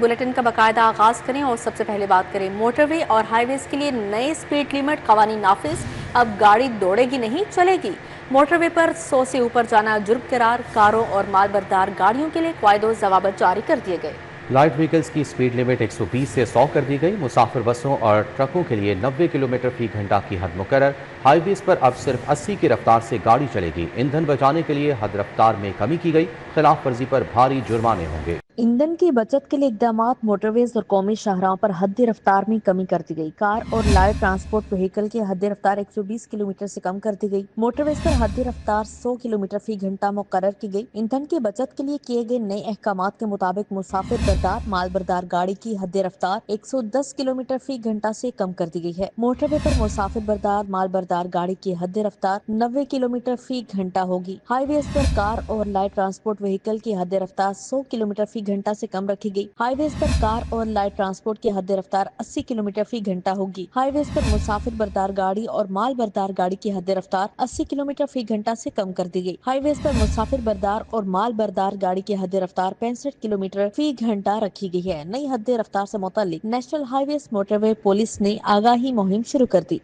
Bulletin का बाकायदा आगाज करें और सबसे पहले बात करें मोटर वे और हाईवेज के लिए नए स्पीड लिमिट कवानीन नाफिज। अब गाड़ी दौड़ेगी नहीं, चलेगी। मोटर वे पर 100 से ऊपर जाना जुर्म करार। कारों और मालबरदार गाड़ियों के लिए कायदो ज़वाबित जारी कर दिए गए। लाइट व्हीकल्स की स्पीड लिमिट 120 से 100 कर दी गई। मुसाफिर बसों और ट्रकों के लिए 90 किलोमीटर फी घंटा की हद मुकर्रर। हाईवेज पर अब सिर्फ 80 की रफ्तार से गाड़ी चलेगी। ईंधन बचाने के लिए हद रफ्तार में कमी की गई। खिलाफ वर्जी पर भारी जुर्माने होंगे। ईंधन की बचत के लिए इकदामात। मोटरवेज और कौमी शाहराहों पर हद रफ्तार में कमी कर दी गई। कार और लाइट ट्रांसपोर्ट व्हीकल की हद रफ्तार 120 किलोमीटर से कम कर दी गई। मोटरवेज पर हद रफ्तार 100 किलोमीटर फी घंटा मुकर्रर की गई। ईंधन की बचत के लिए किए गए नए अहकामात के मुताबिक मुसाफिर बरदार माल बरदार गाड़ी की हद रफ्तार 110 किलोमीटर फी घंटा से कम कर दी गई है। मोटरवे पर मुसाफिर बरदार माल बरदार गाड़ी की हद रफ्तार 90 किलोमीटर फी घंटा होगी। हाईवेज पर कार और लाइट ट्रांसपोर्ट व्हीकल की हद रफ्तार 100 किलोमीटर फी घंटा से कम रखी गई। हाईवेज पर कार और लाइट ट्रांसपोर्ट की हद रफ्तार 80 किलोमीटर फी घंटा होगी। हाईवेज पर मुसाफिर बरदार गाड़ी और माल बरदार गाड़ी की हद रफ्तार 80 किलोमीटर फी घंटा से कम कर दी गई। हाईवेज पर मुसाफिर बरदार और माल बरदार गाड़ी की हद रफ्तार 65 किलोमीटर फी घंटा रखी गई है। नई हद रफ्तार से मुतालिक नेशनल हाईवेज मोटरवे पुलिस ने आगाही मुहिम शुरू कर दी।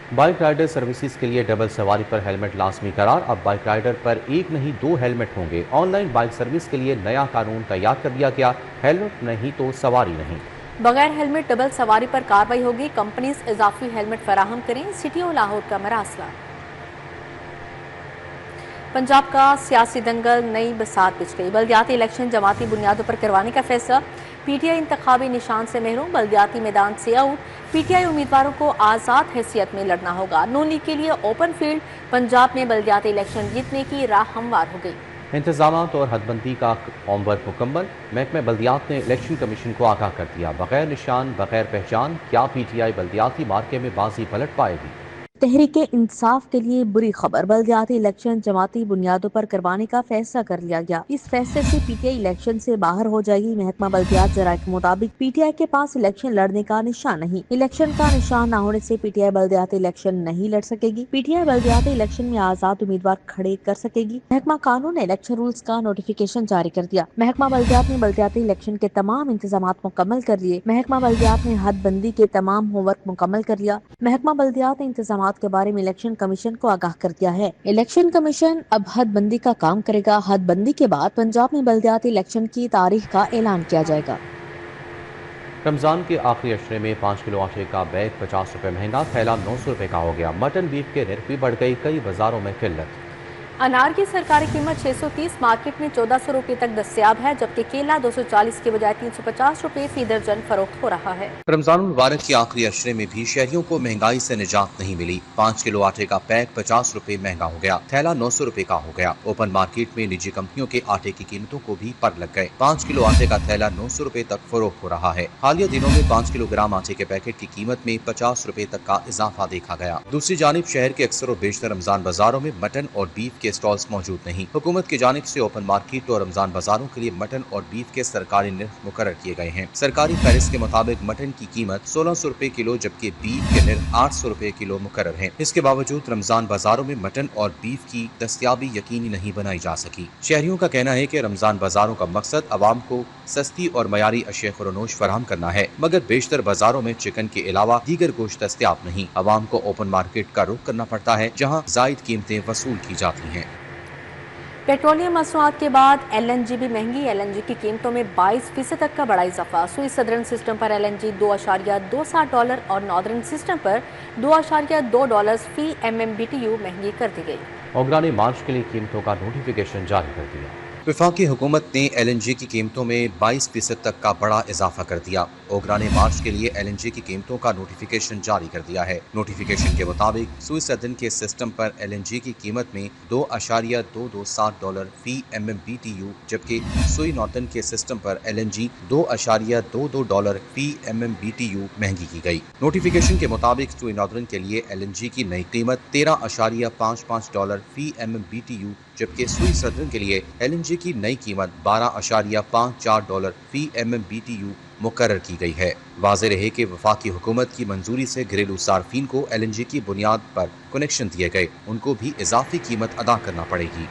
बाइक राइडर सर्विसेज के लिए डबल सवारी पर हेलमेट लाजमी करार। अब बाइक राइडर पर एक नहीं 2 हेलमेट होंगे। ऑनलाइन बाइक सर्विस के लिए नया कानून तैयार कर दिया गया। हेलमेट नहीं तो सवारी नहीं। बगैर हेलमेट डबल सवारी पर कार्रवाई होगी। कंपनीज इजाफी हेलमेट फराहम करें। सिटी और लाहौर का मरासला। पंजाब का सियासी दंगल नई बसात बिछ गई। बल्दियाती इलेक्शन जमाती बुनियादों पर करवाने का फैसला। पीटीआई इंतखाबी निशान से महरूम। बल्दियाती मैदान से आउट। पीटीआई उम्मीदवारों को आज़ाद हैसियत में लड़ना होगा। नून लीग के लिए ओपन फील्ड। पंजाब में बल्दियाती इलेक्शन जीतने की राह हमवार हो गई। इंतजामात और हदबंदी का होमवर्क मुकम्मल। महकमे बल्दियात ने इलेक्शन कमीशन को आगाह कर दिया। बगैर निशान बगैर पहचान क्या पीटीआई बल्दियाती मार्के में बाजी पलट पाएगी। तहरीक इंसाफ के लिए बुरी खबर। बल्दियाती इलेक्शन जमाती बुनियादों पर करवाने का फैसला कर लिया गया। इस फैसले से पीटीआई इलेक्शन से बाहर हो जाएगी। महकमा बल्दियात जराये के मुताबिक पीटीआई के पास इलेक्शन लड़ने का निशान नहीं। इलेक्शन का निशान न होने से पीटीआई बल्दियाती इलेक्शन नहीं लड़ सकेगी। पीटीआई बल्दियाती इलेक्शन में आजाद उम्मीदवार खड़े कर सकेगी। महकमा कानून ने इलेक्शन रूल्स का नोटिफिकेशन जारी कर दिया। महकमा बल्दियात ने बल्दियाती इलेक्शन के तमाम इंतजाम मुकम्मल कर लिए। महकमा बल्दियात ने हदबंदी के तमाम होमवर्क मुकम्मल कर लिया। महकमा बल्दियात ने इंतजाम के बारे में इलेक्शन कमीशन को आगाह कर दिया है। इलेक्शन कमीशन अब हदबंदी का काम करेगा। हदबंदी के बाद पंजाब में बल्दियाती इलेक्शन की तारीख का ऐलान किया जाएगा। रमजान के आखिरी अशरे में 5 किलो आटे का बैग 50 रुपए महंगा। थैला 900 रुपए का हो गया। मटन बीफ के निर्ख भी बढ़ गई। कई बाजारों में किल्लत। अनार की सरकारी कीमत 630, मार्केट में 1400 रुपए तक दस्तियाब है, जबकि केला 240 के बजाय 350 रुपए फी दर्जन फरोख्त हो रहा है। रमजान मुबारक के आखिरी अशरे में भी शहरियों को महंगाई से निजात नहीं मिली। 5 किलो आटे का पैक 50 रुपए महंगा हो गया। थैला 900 रुपए का हो गया। ओपन मार्केट में निजी कंपनियों के आटे की कीमतों को भी पर लग गए। 5 किलो आटे का थैला 900 रुपए तक फरोख्त हो रहा है। हालिया दिनों में 5 किलोग्राम आटे के पैकेट की कीमत में 50 रुपए तक का इजाफा देखा गया। दूसरी जानिब शहर के अक्सर और बेशतर रमजान बाजारों में मटन और बीफ के स्टॉल्स मौजूद नहीं। हुकूमत की जानिब से ओपन मार्केट और रमजान बाजारों के लिए मटन और बीफ के सरकारी निर्ख मुकर्रर किए गए हैं। सरकारी फहरिस्त के मुताबिक मटन की कीमत 1600 रुपए किलो, जबकि बीफ के निर्ख 800 रुपए किलो मुकर्रर है। इसके बावजूद रमजान बाजारों में मटन और बीफ की दस्तियाबी यकीनी नहीं बनाई जा सकी। शहरियों का कहना है कि रमजान बाजारों का मकसद अवाम को सस्ती और मयारी अशिया खुरनोश फराहम करना है, मगर बेशतर बाजारों में चिकन के अलावा दीगर गोश्त दस्तियाब नहीं। अवाम को ओपन मार्केट का रुख करना पड़ता है, जहाँ जायद कीमतें वसूल की जाती हैं। पेट्रोलियम मसनूआत के बाद एलएनजी भी महंगी। एलएनजी की कीमतों में 22% तक का बड़ा इजाफा। सुई सदर्न सिस्टम पर एलएनजी $2.27 और नॉर्दर्न सिस्टम पर $2.2 फी MMBTU महंगी कर दी गई। ओगरा ने मार्च के लिए कीमतों का नोटिफिकेशन जारी कर दिया। वफाकी हुकूमत ने LNG की कीमतों में 22% तक का बड़ा इजाफा कर दिया। ओगरा ने मार्च के लिए LNG की कीमतों का नोटिफिकेशन जारी कर दिया है। नोटिफिकेशन के मुताबिक सुई सदन के सिस्टम पर LNG की कीमत में $2.22 फी MMBTU, जबकि सुई नॉर्दर्न के सिस्टम पर LNG $2.22 फी MMBTU महंगी की गई। नोटिफिकेशन के मुताबिक सुई नॉर्दर्न के लिए LNG की नई कीमत $13.55 फी MMBTU, जबकि सुई सदन के लिए LNG की नई कीमत $12.54 फी MMBTU मुकर्रर की गई है। वाज़ेह रहे कि वफाकी हुकूमत की मंजूरी से घरेलू सार्फिन को LNG की बुनियाद पर कनेक्शन दिए गए, उनको भी इजाफी कीमत अदा करना पड़ेगी।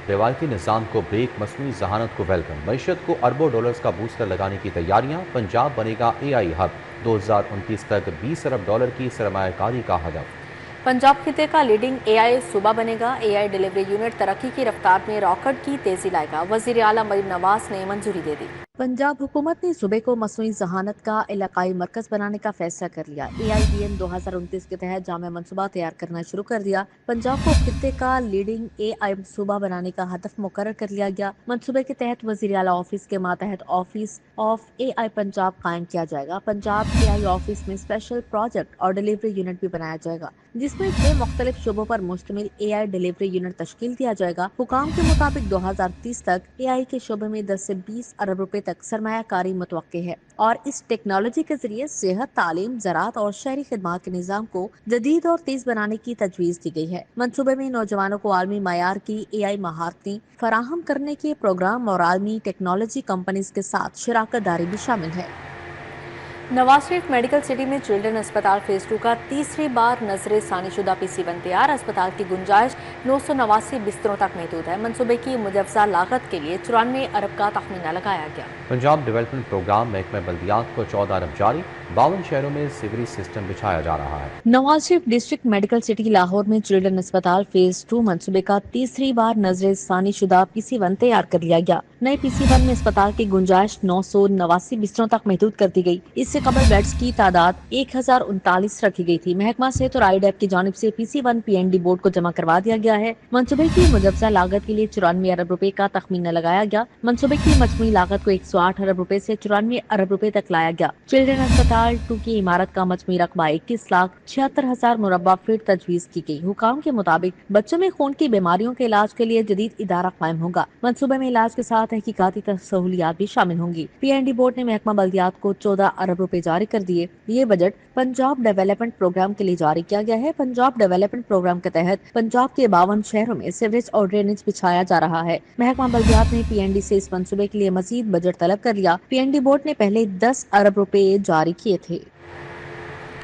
روایتی نظام کو بریک، مصنوعی ذہانت کو ویلکم، معیشت کو اربوں ڈالرز کا بوسٹر لگانے کی تیاریاں، پنجاب بنے گا AI ہب، 2029 تک 20 ارب ڈالر کی سرمایہ کاری کا ہدف۔ پنجاب خطے کا لیڈنگ AI صوبہ بنے گا، AI ڈیلیوری یونٹ ترقی کی رفتار میں راکٹ کی تیزی لائے گا، وزیر اعلیٰ مریم نواز نے منظوری دے دی۔ پنجاب حکومت نے صوبے کو مصنوعی ذہانت کا علاقائی مرکز بنانے کا فیصلہ کر لیا۔ AIBM 2029 کے تحت جامع منصوبہ تیار کرنا شروع کر دیا۔ پنجاب کو خطے کا لیڈنگ AI صوبہ بنانے کا ہدف مقرر کر لیا گیا۔ منصوبے کے تحت وزیر اعلیٰ آفس کے ماتحت آفس آف AI پنجاب قائم کیا جائے گا۔ پنجاب AI آفس میں اسپیشل پروجیکٹ اور ڈیلیوری یونٹ بھی بنایا جائے گا، جس میں 6 مختلف شعبوں پر مشتمل AI ڈیلیوری یونٹ تشکیل دیا جائے گا۔ حکام کے مطابق 2030 تک AI کے شعبے میں 10 سے 20 ارب روپے تک سرمایہ کاری متوقع ہے، اور اس ٹیکنالوجی کے ذریعے صحت، تعلیم، زراعت اور شہری خدمات کے نظام کو جدید اور تیز بنانے کی تجویز دی گئی ہے۔ منصوبے میں نوجوانوں کو عالمی معیار کی AI مہارتیں فراہم کرنے کے پروگرام اور عالمی ٹیکنالوجی کمپنیز کے ساتھ شراکت داری بھی شامل ہے۔ نواز شریف میڈیکل سٹی میں چلڈرن اسپتال فیز 2 کا تیسری بار نظر ثانی شدہ PC1 تیار۔ اسپتال کی گنجائش 989 بستروں تک محدود ہے۔ منصوبے کی مجوزہ لاگت کے لیے 94 ارب کا تخمینہ لگایا گیا۔ پنجاب ڈیولپمنٹ پروگرام محکمہ بلدیات کو 14 ارب جاری، 52 شہروں میں سیوریج سسٹم بچھایا جا رہا ہے۔ Nawaz Sharif district medical city Lahore میں چلڈرن اسپتال فیز 2 منصوبے کا تیسری بار نظر ثانی شدہ PC1 تیار کر لیا گیا۔ نئے PC1 میں اسپتال کی گنجائش 989 بستروں تک محدود کر دی گئی۔ اس سے قبل بیڈز کی تعداد 1039 رکھی گئی تھی۔ محکمہ صحت اور IDEP کی جانب سے PC1 PND بورڈ کو جمع کروا دیا گیا ہے۔ منصوبے کی مجوزہ لاگت کے لیے 94 ارب روپے کا تخمینہ لگایا گیا۔ منصوبے کی مجموعی لاگت کو 108 ارب روپے سے 94 ارب روپے تک لایا گیا۔ چلڈرن اسپتال 2 کی عمارت کا مجموعی رقبہ 21,76,000 مربع فٹ تجویز کی گئی۔ حکام کے مطابق بچوں میں خون کی بیماریوں کے علاج کے لیے جدید ادارہ قائم ہوگا۔ منصوبے میں علاج کے ساتھ تحقیقاتی سہولیات بھی شامل ہوں گی۔ PND بورڈ نے محکمہ بلدیات کو 14 ارب روپے جاری کر دیے۔ یہ بجٹ پنجاب ڈیولپمنٹ پروگرام کے لیے جاری کیا گیا ہے۔ پنجاب ڈیولپمنٹ پروگرام کے تحت پنجاب کے 52 شہروں میں سیوریج اور ڈرینیج بچھایا جا رہا ہے۔ محکمہ بلدیات نے PND سے اس منصوبے کے لیے مزید بجٹ طلب کر لیا۔ PND بورڈ نے پہلے 10 ارب روپے جاری کیے تھے۔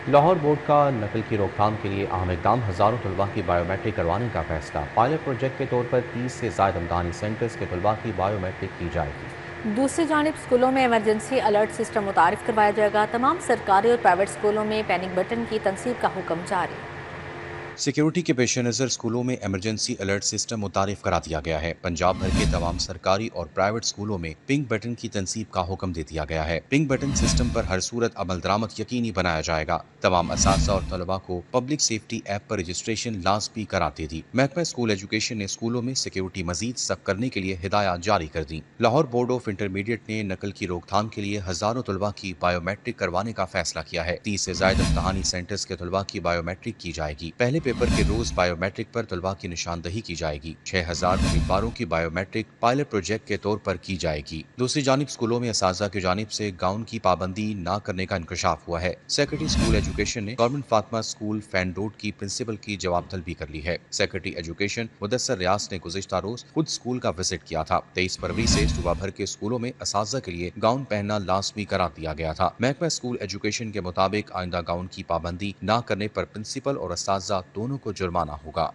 لاہور بورڈ کا نقل کی روک تھام کے لیے اہم اقدام، ہزاروں طلباء کی بائیو میٹرک کروانے کا فیصلہ۔ پائلٹ پروجیکٹ کے طور پر 30 سے زائد امتحانی سینٹرز کے طلباء کی بائیو میٹرک کی جائے گی۔ دوسری جانب اسکولوں میں ایمرجنسی الرٹ سسٹم متعارف کروایا جائے گا۔ تمام سرکاری اور پرائیویٹ اسکولوں میں پینک بٹن کی تنصیب کا حکم جاری۔ سیکیورٹی کے پیش نظر اسکولوں میں ایمرجنسی الرٹ سسٹم متعارف کرا دیا گیا ہے۔ پنجاب بھر کے تمام سرکاری اور پرائیویٹ اسکولوں میں پنک بٹن کی تنصیب کا حکم دے دیا گیا ہے۔ پنک بٹن سسٹم پر ہر صورت عمل درآمد یقینی بنایا جائے گا۔ تمام اساتذہ اور طلباء کو پبلک سیفٹی ایپ پر رجسٹریشن لازمی قرار دے دی۔ محکمہ اسکول ایجوکیشن نے اسکولوں میں سیکیورٹی مزید سخت کرنے کے لیے ہدایات جاری کر دیں۔ لاہور بورڈ آف انٹرمیڈیٹ نے نقل کی روک تھام کے لیے ہزاروں طلباء کی بائیو میٹرک کروانے کا فیصلہ کیا ہے۔ 30 سے زائد امتحانی سینٹرز کے طلباء کی بائیو میٹرک کی جائے گی۔ پہلے پیپر کے روز بائیو میٹرک پر طلباء کی نشاندہی کی جائے گی۔ 6000 امیدواروں کی بائیو میٹرک پائلٹ پروجیکٹ کے طور پر کی جائے گی۔ دوسری جانب اسکولوں میں اساتذہ کی جانب سے گاؤن کی پابندی نہ کرنے کا انکشاف ہوا ہے۔ سیکرٹری اسکول ایجوکیشن نے government Fatima school fan road کی پرنسپل کی جواب طلبی کر لی ہے۔ سیکرٹری ایجوکیشن مدثر ریاض نے گزشتہ روز خود اسکول کا وزٹ کیا تھا۔ 23 فروری سے صوبہ بھر کے اسکولوں میں اساتذہ کے لیے گاؤن پہننا لازمی قرار دیا گیا تھا۔ محکمہ اسکول ایجوکیشن کے مطابق آئندہ گاؤن کی پابندی نہ کرنے پر پرنسپل اور اساتذہ دونوں کو جرمانہ ہوگا۔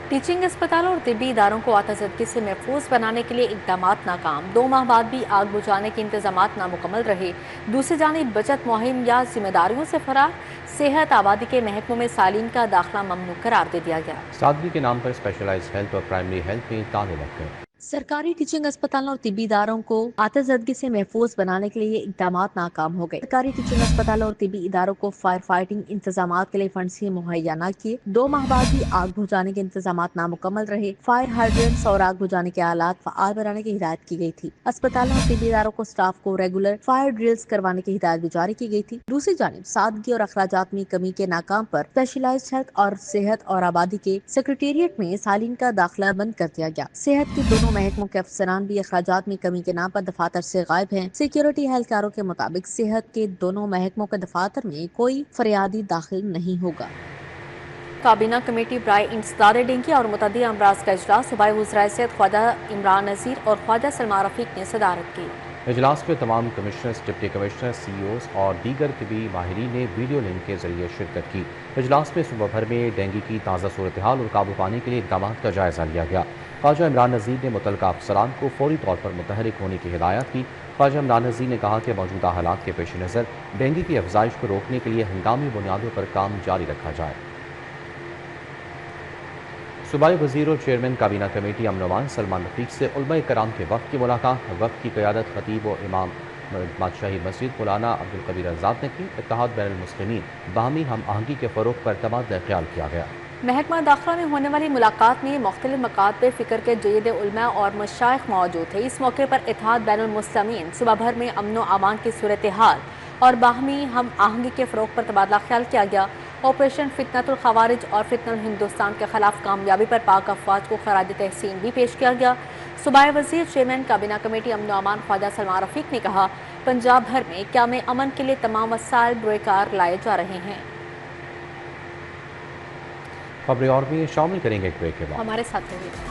ٹیچنگ اسپتالوں اور طبی اداروں کو آتشزدگی سے محفوظ بنانے کے لیے اقدامات ناکام، 2 ماہ بعد بھی آگ بجھانے کے انتظامات نامکمل رہے۔ دوسری جانب بچت مہم یا ذمہ داریوں سے فرار، صحت آبادی کے محکموں میں سالین کا داخلہ ممنوع قرار دے دیا گیا۔ سادگی کے نام پر اسپیشلائز ہیلتھ اور پرائمری ہیلتھ میں تالے لگ گئے۔ سرکاری ٹیچنگ اسپتالوں اور طبی اداروں کو آتش زدگی سے محفوظ بنانے کے لیے اقدامات ناکام ہو گئے۔ سرکاری ٹیچنگ اسپتالوں اور طبی اداروں کو فائر فائٹنگ انتظامات کے لیے فنڈز مہیا نہ کیے۔ 2 ماہ بعد بھی آگ بجھانے کے انتظامات نامکمل رہے۔ فائر ہائیڈرنٹس اور آگ بجھانے کے آلات فعال بنانے کی ہدایت کی گئی تھی۔ اسپتالوں اور طبی اداروں کو اسٹاف کو ریگولر فائر ڈرلز کروانے کی ہدایت بھی جاری کی گئی تھی۔ دوسری جانب سادگی اور اخراجات میں کمی کے ناکام پر اسپیشلائزڈ ہیلتھ اور صحت اور آبادی کے سیکریٹریٹ میں سالین کا داخلہ بند کر دیا گیا۔ صحت کے دونوں محکموں کے افسران بھی اخراجات میں کمی کے نام پر دفاتر سے غائب ہیں۔ سیکیورٹی اہلکاروں کے مطابق صحت کے دونوں محکموں کے دفاتر میں کوئی فریادی داخل نہیں ہوگا۔ काबीना कमेटी बराए इंतज़ार डेंगू और मुतअद्दी अमराज का इजलास सूबाई वज़राए सेहत ख्वाजा इमरान नज़ीर और ख्वाजा सलमा रफ़ीक ने सदारत की। इजलास में तमाम कमिश्नर्स, डिप्टी कमिश्नर, CEOs और दीगर तिबी माहिरीन ने वीडियो लिंक के जरिए शिरकत की। इजलास में सुबह भर में डेंगू की ताज़ा सूरत हाल और काबू पाने के लिए इक़दाम का जायज़ा लिया गया। ख्वाजा इमरान नज़ीर ने मुतल्लिक़ा अफसरान को फौरी तौर पर मुतहरिक होने की हिदायत की। ख्वाजा इमरान नज़ीर ने कहा कि मौजूदा हालात के पेश नज़र डेंगू की अफजाइश को रोकने के लिए हंगामी बुनियादों पर काम जारी रखा जाए। सूबाई वज़ीर और चेयरमैन काबीना कमेटी अमन अमान सलमान रफ़ीक से उलमा-ए कराम के वक्त की मुलाकात। वक्त की क़यादत खतीब व इमाम बादशाही मस्जिद मौलाना अब्दुल कबीर आज़ाद ने की। इत्तेहाद बैनुल मुस्लिमीन बाहमी हम आहंगी के फ़रोग़ पर तबादला ख्याल किया गया। महकमा दाखिला में होने वाली मुलाकात में मुख्तलिफ मकात पे फ़िक्र के जयद उलमा और मशाइख मौजूद थे। इस मौके पर इत्तेहाद बैनुल मुस्लिमीन सुबह भर में अमन व अमान की सूरत हाल और बाहमी हम आहंगी के फ़रोग़ पर तबादला ख्याल किया गया। ऑपरेशन फितनतुल खवारिज और फितनुल हिंदुस्तान के खिलाफ कामयाबी पर पाक अफवाज को खराज तहसीन भी पेश किया गया। सूबाई वज़ीर चेयरमैन काबीना कमेटी अमन अमान ख्वाजा सलमा रफ़ीक ने कहा, पंजाब भर में क़याम अमन के लिए तमाम वसाइल बुरेकार लाए जा रहे हैं। खबरें और भी शामिल करेंगे एक ब्रेक के बाद। हमारे साथ रहिए।